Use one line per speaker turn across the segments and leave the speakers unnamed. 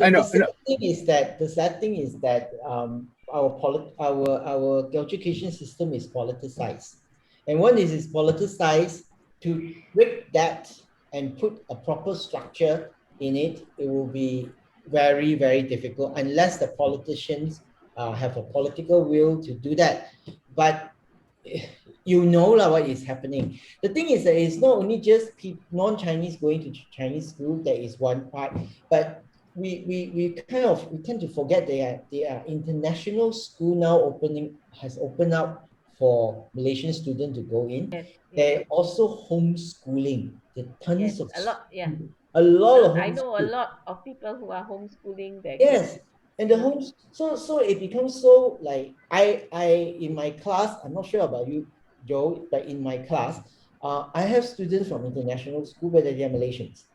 I know. The sad thing is that our education system is politicized, and one is politicized. To break that and put a proper structure in it, it will be very, very difficult unless the politicians have a political will to do that. But you know what is happening. The thing is that it's not only just non-Chinese going to Chinese school. That is one part, but we tend to forget they are international school now has opened up for Malaysian students to go in.
Yes,
They're also homeschooling. The tons of
a lot,
a lot of
I know a
homeschool.
lot of people who are homeschooling their kids.
Yes, and the homes, so it becomes so like I in my class, I'm not sure about you, Joe, but in my class, I have students from international school, but they are Malaysians.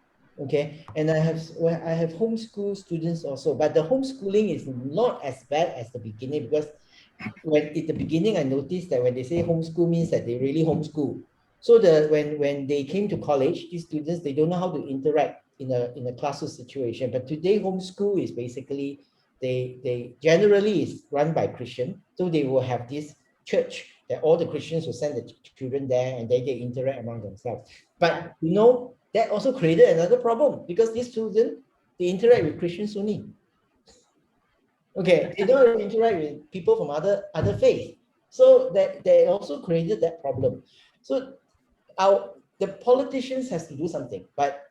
Okay, and I have homeschool students also, but the homeschooling is not as bad as the beginning, because when at the beginning I noticed that when they say homeschool means that they really homeschool. So when they came to college, these students, they don't know how to interact in a classroom situation. But today homeschool is basically they generally is run by Christian, so they will have this church that all the Christians will send the children there, and they interact among themselves. But that also created another problem, because these children, they interact with Christians only. Okay, they don't interact with people from other faith. So that they also created that problem. So the politicians has to do something, but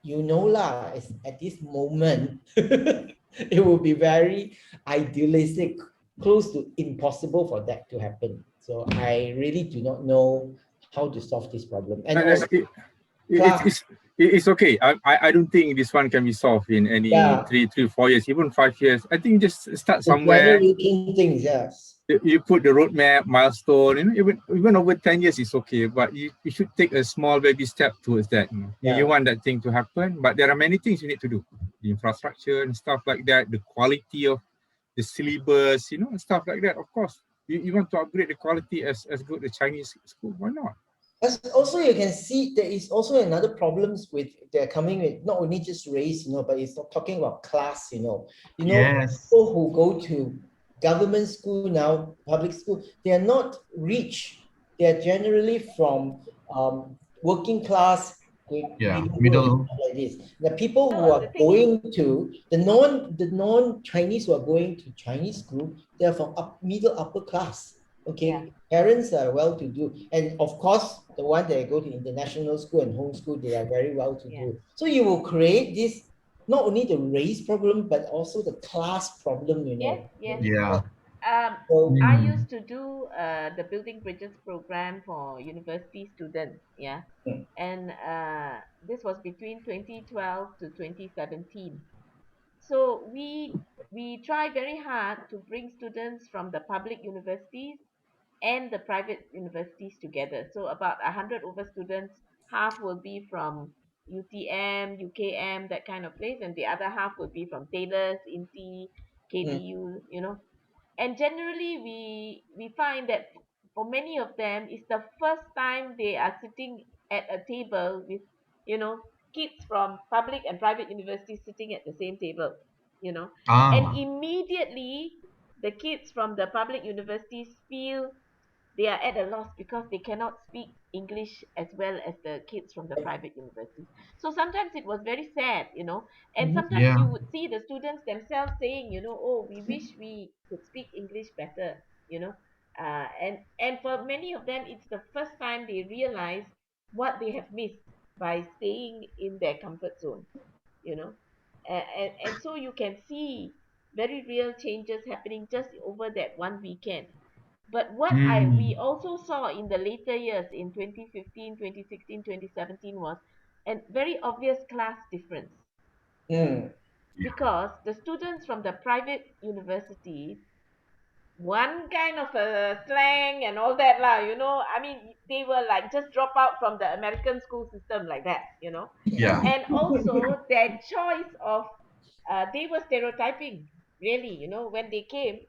at this moment, it will be very idealistic, close to impossible for that to happen. So I really do not know how to solve this problem. And also,
it's okay. I don't think this one can be solved in any 3-4 years, even 5 years. I think just start somewhere.
Things, yes.
You put the roadmap, milestone, even over 10 years is okay, but you should take a small baby step towards that. You want that thing to happen, but there are many things you need to do. The infrastructure and stuff like that, the quality of the syllabus, stuff like that. Of course, you want to upgrade the quality as good as Chinese school. Why not?
As also, you can see there is also another problems with they're coming with not only just race, but it's not talking about class, People who go to government school now, public school, they are not rich. They are generally from working class,
middle,
like this. The people who are going to the non-Chinese who are going to Chinese school, they are from middle upper class. Okay, parents are well-to-do, and of course, the one that go to international school and homeschool, they are very well-to-do. So you will create this not only the race problem, but also the class problem.
Yes.
Yeah.
I used to do the Building Bridges program for university students. And this was between 2012 to 2017. So we try very hard to bring students from the public universities and the private universities together. So about 100 over students, half will be from UTM, UKM, that kind of place, and the other half will be from Taylor's, INTI, KDU, And generally, we find that for many of them, it's the first time they are sitting at a table with, kids from public and private universities sitting at the same table, and immediately the kids from the public universities feel they are at a loss because they cannot speak English as well as the kids from the private universities. So sometimes it was very sad, and sometimes you would see the students themselves saying, oh, we wish we could speak English better, and for many of them, it's the first time they realize what they have missed by staying in their comfort zone, and so you can see very real changes happening just over that one weekend. But what we also saw in the later years in 2015, 2016, 2017 was a very obvious class difference. Because the students from the private universities, one kind of a slang and all that lah, I mean, they were like just drop out from the American school system like that, And also their choice of, they were stereotyping really, when they came.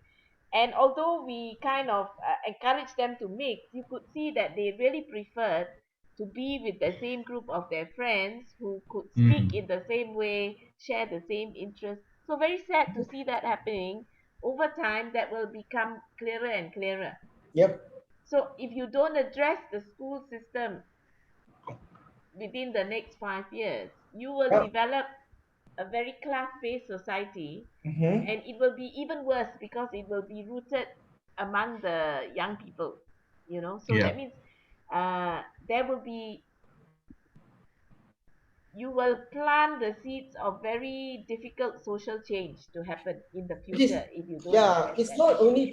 And although we kind of encouraged them to mix, you could see that they really preferred to be with the same group of their friends who could speak in the same way, share the same interests. So very sad to see that happening. Over time, that will become clearer and clearer.
Yep.
So if you don't address the school system within the next 5 years, you will
Yep.
develop a very class-based society,
Mm-hmm.
and it will be even worse because it will be rooted among the young people, so
Yeah.
that means there will be you will plant the seeds of very difficult social change to happen in the
It is,
future if you don't
yeah,
address
it's
that
not
issue.
only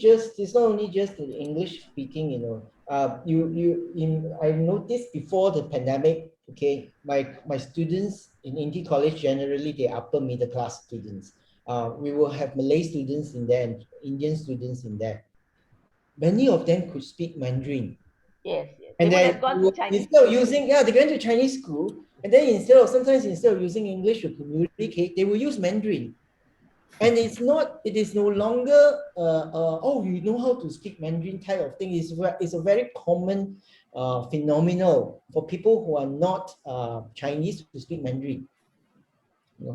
just the English speaking, I noticed before the pandemic, okay, my students in Indy College, generally they're upper middle class students. We will have Malay students in there and Indian students in there. Many of them could speak Mandarin.
Yes, yes, they
And
would
then
have gone to Chinese
instead of
school.
using, they went to Chinese school, and then sometimes instead of using English to communicate, they will use Mandarin. And it is no longer, oh, you know how to speak Mandarin type of thing. It's a very common phenomenon for people who are not Chinese to speak Mandarin.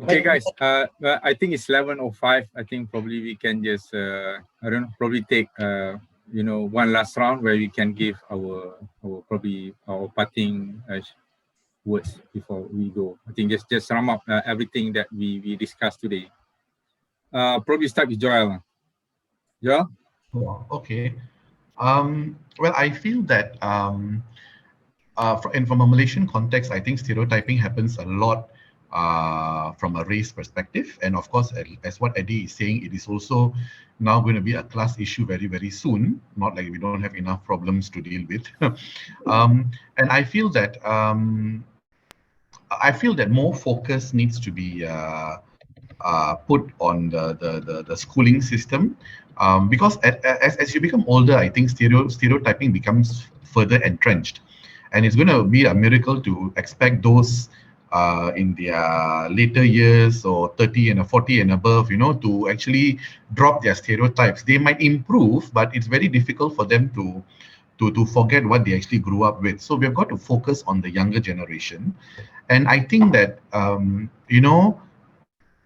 Okay, guys, I think it's 11:05. I think probably we can just, I don't know, probably take, one last round where we can give our parting words before we go. I think just sum up everything that we discussed today. Probably start with Joel. Joel?
Oh, okay. Well, I feel that and from a Malaysian context, I think stereotyping happens a lot from a race perspective. And of course, as what Eddie is saying, it is also now going to be a class issue very, very soon. Not like we don't have enough problems to deal with. And I feel that more focus needs to be put on the schooling system, because as you become older, I think stereotyping becomes further entrenched, and it's going to be a miracle to expect those in their later years or 30 and 40 and above, to actually drop their stereotypes. They might improve, but it's very difficult for them to forget what they actually grew up with. So we've got to focus on the younger generation, and I think that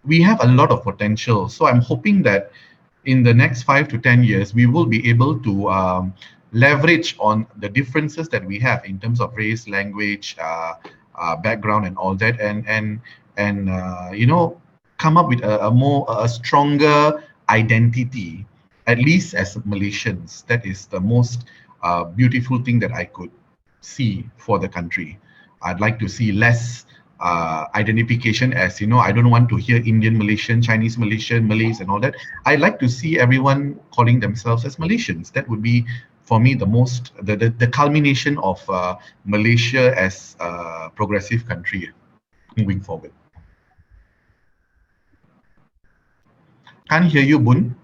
we have a lot of potential. So I'm hoping that in the next 5 to 10 years, we will be able to leverage on the differences that we have in terms of race, language, background, and all that, and come up with a stronger identity, at least as Malaysians. That is the most beautiful thing that I could see for the country. I'd like to see less identification as, I don't want to hear Indian Malaysian, Chinese Malaysian, Malays and all that. I like to see everyone calling themselves as Malaysians. That would be, for me, the culmination of Malaysia as a progressive country moving forward. Can't hear you, Boon.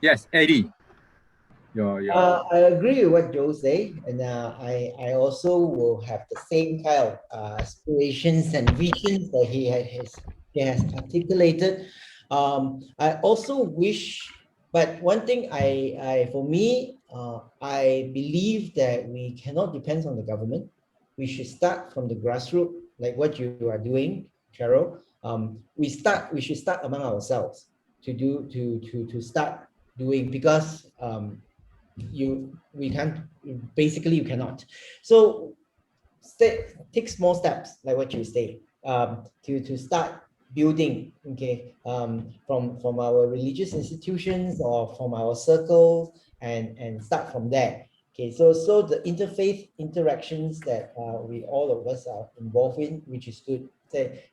Yes, Eddie.
I agree with what Joe say, and I also will have the same kind of aspirations and visions that he has articulated. I also wish, but one thing for me, I believe that we cannot depend on the government. We should start from the grassroots, like what you are doing, Cheryl. We should start among ourselves to start doing, because you cannot. So take small steps, like what you say, to start building, okay, from our religious institutions or from our circles, and start from there. Okay, so the interfaith interactions that we all of us are involved in, which is good.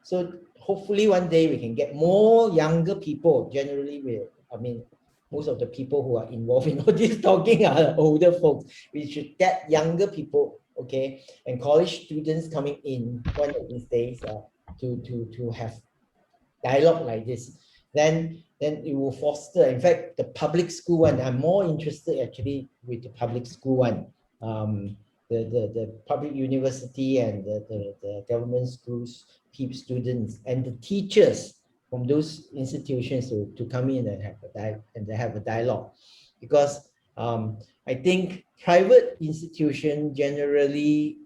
So hopefully one day we can get more younger people. Generally, most of the people who are involved in all this talking are older folks. We should get younger people, okay, and college students coming in one of these days to have dialogue like this. Then it will foster. In fact, the public school one, I'm more interested actually with the public school one. The public university and the government schools, keep students and the teachers from those institutions to come in and have a dialogue, because I think private institutions generally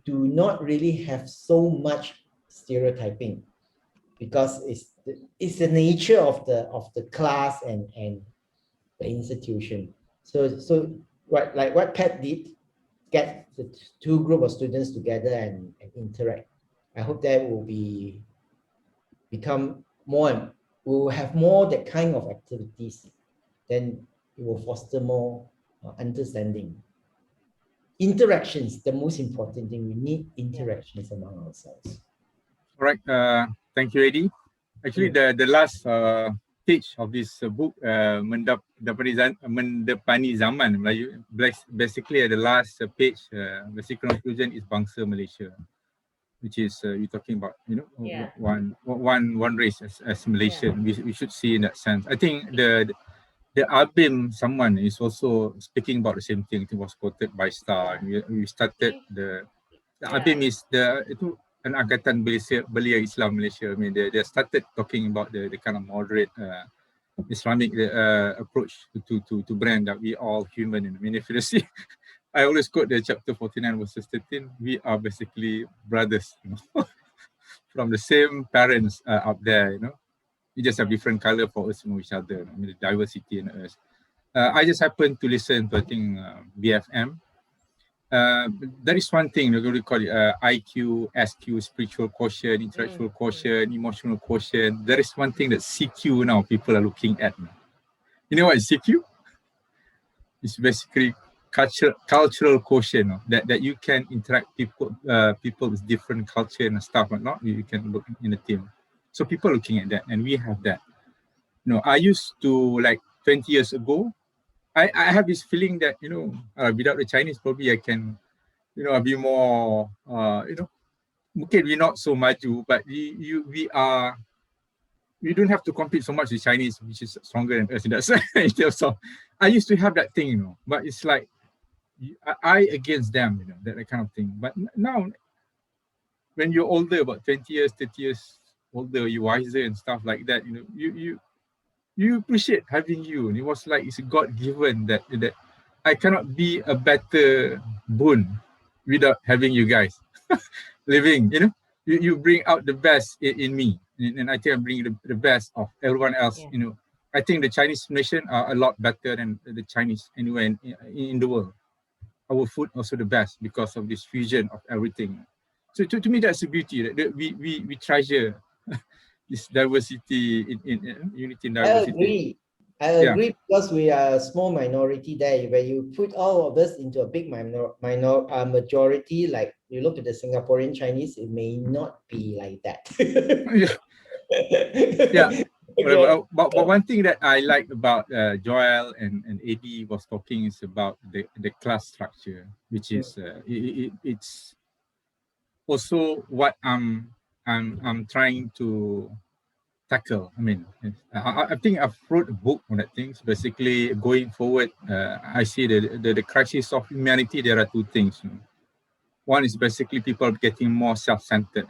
do not really have so much stereotyping, because it's the nature of the class and the institution. So what Pat did, get the two group of students together and interact. I hope that will become more, and we will have more that kind of activities. Then it will foster more understanding. Interactions, the most important thing. We need interactions among ourselves.
All right. Thank you, Eddie. Actually, the last page of this book, Mendepani Zaman Melayu, basically the last page, basic conclusion is Bangsa Malaysia, which is you're talking about, one race as Malaysian. We should see in that sense. I think the Abim someone is also speaking about the same thing. It was quoted by Star. We started the Abim is itu an angkatan belia Islam Malaysia. I mean, they started talking about the kind of moderate Islamic approach to brand that we all human. I mean, if you see, I always quote the chapter 49 verses 13. We are basically brothers, from the same parents up there. We just have different color for us to know each other. I mean, the diversity in us. I just happened to listen to, I think, BFM. There is one thing, we're going to call it IQ, SQ, spiritual quotient, intellectual quotient, emotional quotient. There is one thing that CQ now people are looking at. You know what is CQ? It's basically cultural quotient, that you can interact people with different culture and stuff like that. You can look in a team. So people are looking at that, and we have that. I used to, like 20 years ago, I have this feeling that, without the Chinese, probably I can, I'll be more, mungkin we're not so maju, but we don't have to compete so much with Chinese, which is stronger than us in that sense. So I used to have that thing, but it's like, I against them, that kind of thing. But now, when you're older, about 20 years, 30 years older, you're wiser and stuff like that, you appreciate having you. And it was like it's God-given that I cannot be a better Boon without having you guys living. You bring out the best in me, and I think I bring the best of everyone else. I think the Chinese nation are a lot better than the Chinese anywhere in the world. Our food also the best because of this fusion of everything. So to me, that's the beauty that we treasure. This diversity in unity and diversity.
I agree because we are a small minority there. When you put all of us into a big majority, like you look at the Singaporean Chinese, it may not be like that.
Okay. But one thing that I like about Joel and Eddie was talking is about the class structure, which is it's also what I'm trying to tackle. I mean, I think I've wrote a book on that thing. So basically, going forward, I see the crisis of humanity. There are two things. One is basically people getting more self-centered.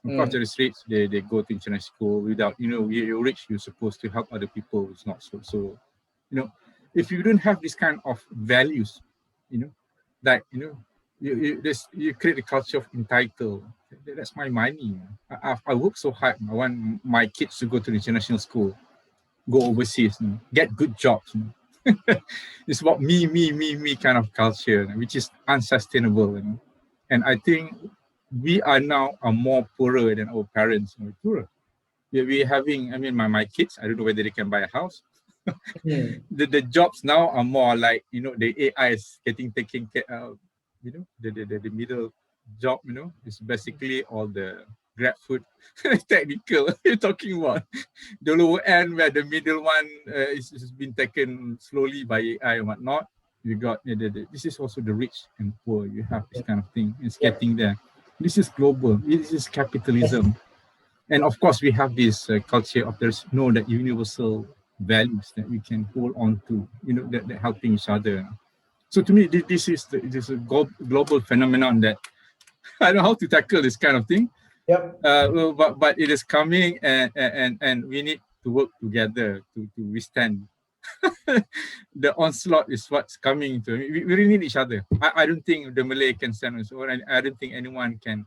Of course, there is rich. They go to international school without, you're rich. You're supposed to help other people. It's not so. So, if you don't have this kind of values, that you create a culture of entitled. That's my money. I work so hard. I want my kids to go to the international school, go overseas, get good jobs. It's about me kind of culture, which is unsustainable. And I think we are now more poorer than our parents. Poorer. We're having, I mean, my kids, I don't know whether they can buy a house. The jobs now are more like, the AI is getting taken care of. The middle job, is basically all the grab food technical you're talking about. The lower end where the middle one is been taken slowly by AI and whatnot. You got this is also the rich and poor. You have this kind of thing. It's getting there. This is global. This is capitalism. And of course, we have this culture of there's that universal values that we can hold on to, that helping each other. So to me, this is a global phenomenon that I don't know how to tackle this kind of thing.
Yep.
But it is coming, and we need to work together to withstand. The onslaught is what's coming. We really need each other. I don't think the Malay can stand on its own. I don't think anyone can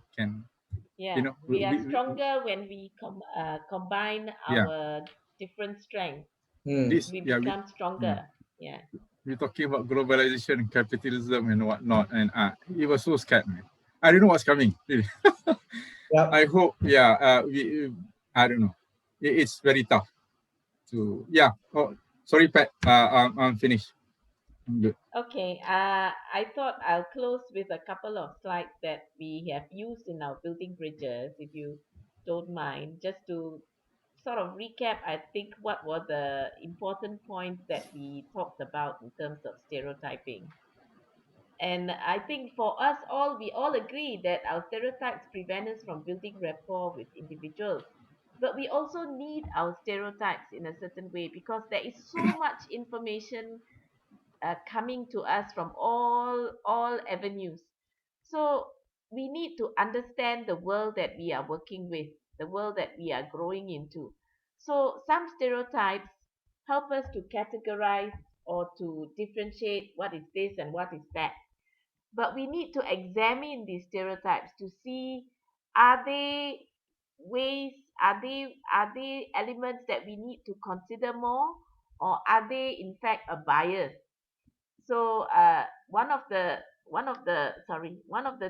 Yeah,
You know,
we are stronger when we combine our different strengths. We become stronger. Yeah.
We're talking about globalization and capitalism and whatnot, and it was so scared, man. I don't know what's coming. Really. I hope, I don't know. It's very tough. So Oh, sorry, Pat. I'm finished. I'm good.
Okay. I thought I'll close with a couple of slides that we have used in our building bridges, if you don't mind, just to sort of recap. I think what were the important points that we talked about in terms of stereotyping. And I think for us all, we all agree that our stereotypes prevent us from building rapport with individuals. But we also need our stereotypes in a certain way, because there is so much information coming to us from all avenues. So we need to understand the world that we are working with, the world that we are growing into. So some stereotypes help us to categorize or to differentiate what is this and what is that. But we need to examine these stereotypes to see, are they ways, are they elements that we need to consider more, or are they in fact a bias? So one of the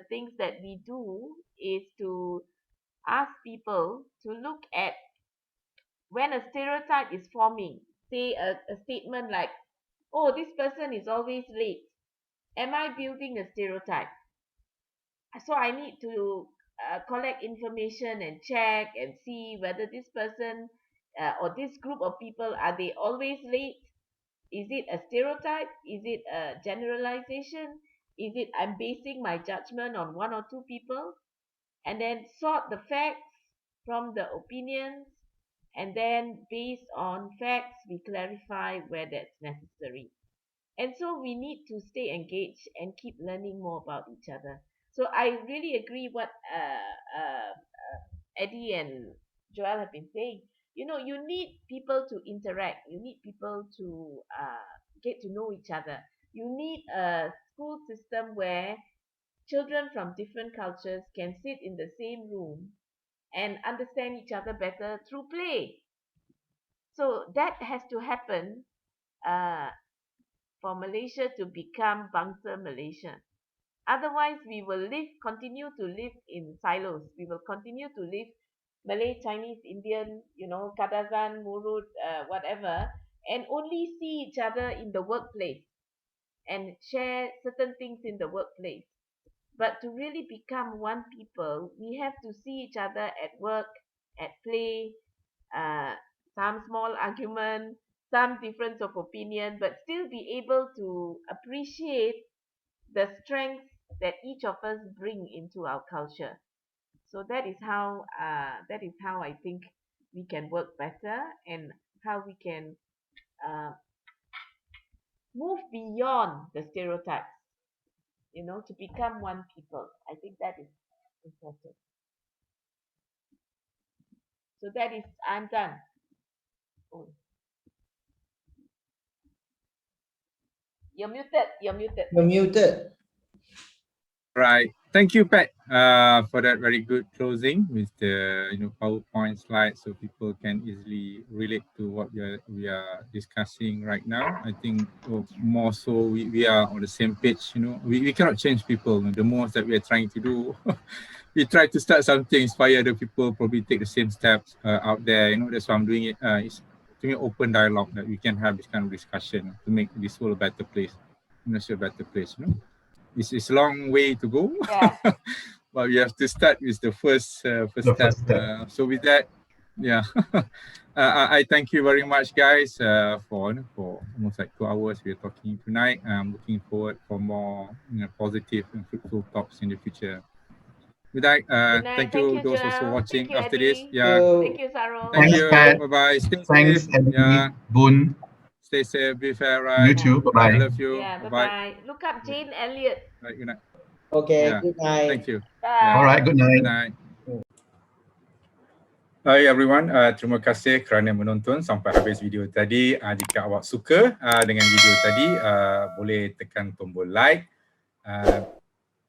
things that we do is to ask people to look at when a stereotype is forming. Say a statement like, oh, this person is always late. Am I building a stereotype? So I need to collect information and check and see whether this person or this group of people, are they always late? Is it a stereotype? Is it a generalization? Is it I'm basing my judgment on one or two people? And then sort the facts from the opinions, and then based on facts we clarify where that's necessary. And so we need to stay engaged and keep learning more about each other. So I really agree what Eddie and Joel have been saying. You know, you need people to interact. You need people to get to know each other. You need a school system where children from different cultures can sit in the same room and understand each other better through play. So that has to happen uh, for Malaysia to become bangsa Malaysia. Otherwise, we will continue to live in silos. We will continue to live Malay, Chinese, Indian, Kadazan, Murut, whatever, and only see each other in the workplace and share certain things in the workplace. But to really become one people, we have to see each other at work, at play, some small argument, some difference of opinion, but still be able to appreciate the strengths that each of us bring into our culture. So that is how I think we can work better, and how we can uh, move beyond the stereotypes, to become one people. I think that is important. So I'm done. Oh. You're muted.
You're muted.
Right. Thank you, Pat, for that very good closing with the PowerPoint slides, so people can easily relate to what we are discussing right now. I think more so we are on the same page. We cannot change people. The most that we are trying to do, we try to start something, inspire other people, probably take the same steps out there. That's why I'm doing it. It's doing open dialogue, that we can have this kind of discussion to make this world a better place, a better place. It's a long way to go,
yeah.
but we have to start with the first step. So with that, I thank you very much, guys, for almost like 2 hours we are talking tonight. I'm looking forward for more positive and fruitful talks in the future. With that, thank you those
Joel.
also watching
thank you,
after
Eddie.
this. Yeah.
Thank you, Sahrol.
Thank you.
Pat.
Bye-bye. Stay
Thanks,
safe.
Eddie,
Yeah.
Boon.
Stay safe. Be fair, right?
You too. Bye-bye.
I love you.
Yeah,
Bye-bye.
bye-bye. Look up Jane Elliott.
Right, good night.
Okay,
Yeah.
good night.
Thank you.
Bye.
Yeah.
All right, good night.
Good night. Hi everyone, terima kasih kerana menonton sampai habis video tadi. Jika awak suka dengan video tadi, boleh tekan tombol like.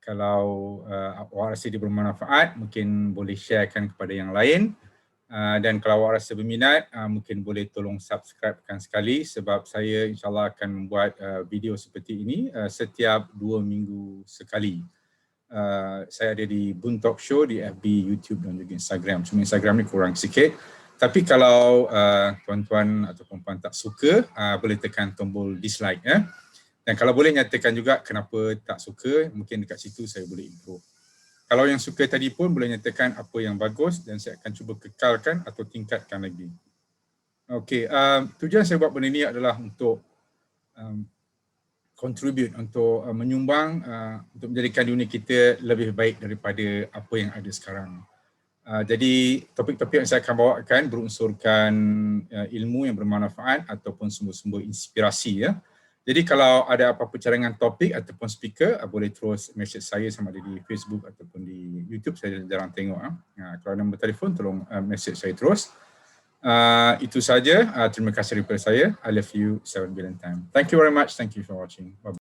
Kalau awak rasa dia bermanfaat, mungkin boleh sharekan kepada yang lain. Dan kalau awak rasa berminat, mungkin boleh tolong subscribekan sekali, sebab saya insyaAllah akan membuat video seperti ini setiap 2 minggu sekali. Saya ada di Boon Talk Show, di FB, YouTube dan juga Instagram. Cuma Instagram ni kurang sikit. Tapi kalau tuan-tuan atau perempuan tak suka, boleh tekan tombol dislike ya. Dan kalau boleh nyatakan juga kenapa tak suka, mungkin dekat situ saya boleh improve. Kalau yang suka tadi pun boleh nyatakan apa yang bagus dan saya akan cuba kekalkan atau tingkatkan lagi. Okey, tujuan saya buat benda ni adalah untuk contribute, untuk menyumbang untuk menjadikan dunia kita lebih baik daripada apa yang ada sekarang. Jadi topik-topik yang saya akan bawakan berunsurkan ilmu yang bermanfaat ataupun sumber-sumber inspirasi ya. Jadi kalau ada apa-apa cadangan topik ataupun speaker, boleh terus message saya sama ada di Facebook ataupun di YouTube. Saya jarang tengok. Kalau ada nombor telefon, tolong message saya terus. Itu saja. Terima kasih daripada saya. I love you 7 billion times. Thank you very much. Thank you for watching. Bye.